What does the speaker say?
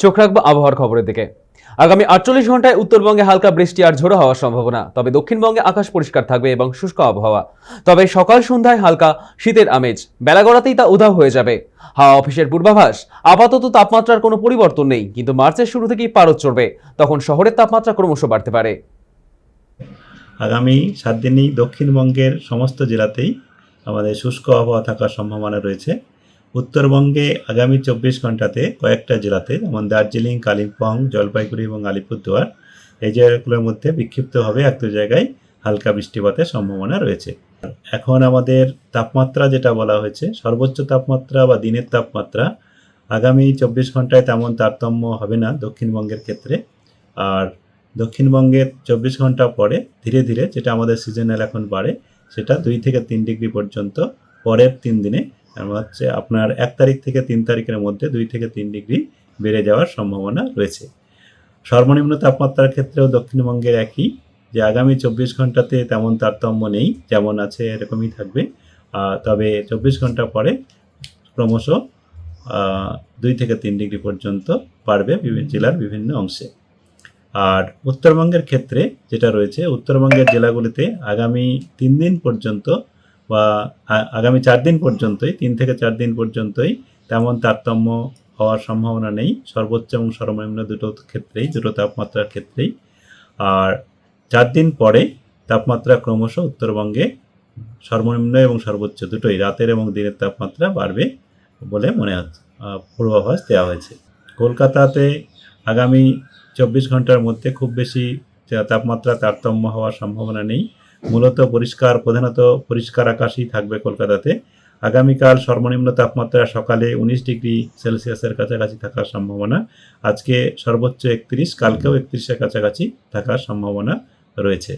চোখ রাখবো আবহাওয়ার খবরের দিকে। আগামী 48 ঘন্টায় উত্তরবঙ্গে হালকা বৃষ্টি আর ঝোড়ো হওয়ার সম্ভাবনা, তবে দক্ষিণবঙ্গে আকাশ পরিষ্কার থাকবে এবং শুষ্ক আবহাওয়া। তবে সকাল সন্ধ্যায় হালকা শীতের আমেজ, বেলা গড়াতেই তা উধাও হয়ে যাবে। হাওয়া অফিসের পূর্বাভাস, আপাতত তাপমাত্রার কোনো পরিবর্তন নেই, কিন্তু মার্চের শুরু থেকেই পারদ চড়বে, তখন শহরের তাপমাত্রা ক্রমশ বাড়তে পারে। আগামী 7 দিনই দক্ষিণবঙ্গের সমস্ত জেলাতেই আমাদের শুষ্ক আবহাওয়া থাকার সম্ভাবনা রয়েছে। উত্তরবঙ্গে আগামী 24 ঘন্টাতে কয়েকটা জেলাতে, যেমন দার্জিলিং, কালিম্পং, জলপাইগুড়ি এবং আলিপুরদুয়ার, এই জায়গাগুলোর মধ্যে বিক্ষিপ্তভাবে এক দু জায়গায় হালকা বৃষ্টিপাতের সম্ভাবনা রয়েছে। এখন আমাদের তাপমাত্রা যেটা বলা হয়েছে, সর্বোচ্চ তাপমাত্রা বা দিনের তাপমাত্রা আগামী 24 ঘন্টায় তেমন তারতম্য হবে না দক্ষিণবঙ্গের ক্ষেত্রে। আর দক্ষিণবঙ্গের 24 ঘন্টা পরে ধীরে ধীরে, যেটা আমাদের সিজনাল এখন বাড়ে, সেটা 2 থেকে 3 ডিগ্রি পর্যন্ত পরের 3 দিনে হচ্ছে আপনার 1 তারিখ থেকে 3 তারিখের মধ্যে 2 থেকে 3 ডিগ্রি বেড়ে যাওয়ার সম্ভাবনা রয়েছে। সর্বনিম্ন তাপমাত্রার ক্ষেত্রেও দক্ষিণবঙ্গের একই, যে আগামী 24 ঘন্টাতে তেমন তারতম্য নেই, যেমন আছে এরকমই থাকবে। তবে 24 ঘন্টা পরে ক্রমশ 2 থেকে 3 ডিগ্রি পর্যন্ত বাড়বে বিভিন্ন জেলার বিভিন্ন অংশে। আর উত্তরবঙ্গের ক্ষেত্রে যেটা রয়েছে, উত্তরবঙ্গের জেলাগুলিতে আগামী 3 দিন পর্যন্ত বা আগামী 4 দিন পর্যন্তই, 3 থেকে 4 দিন পর্যন্তই তেমন তারতম্য হওয়ার সম্ভাবনা নেই, সর্বোচ্চ এবং সর্বনিম্ন দুটো তাপমাত্রার ক্ষেত্রেই। আর 4 দিন পরে তাপমাত্রা ক্রমশ উত্তরবঙ্গে সর্বনিম্ন এবং সর্বোচ্চ দুটোই, রাতের এবং দিনের তাপমাত্রা বাড়বে বলে মনে হচ্ছে, পূর্বাভাস দেওয়া হয়েছে। কলকাতাতে আগামী 24 ঘন্টার মধ্যে খুব বেশি তাপমাত্রা তারতম্য হওয়ার সম্ভাবনা নেই। মূলত প্রধানত পরিষ্কার আকাশই থাকবে কলকাতাতে। আগামীকাল সর্বনিম্ন তাপমাত্রা সকালে 19 ডিগ্রি সেলসিয়াসের কাছাকাছি থাকার সম্ভাবনা। আজকে সর্বোচ্চ 31, কালকেও 31-এর কাছাকাছি থাকার সম্ভাবনা রয়েছে।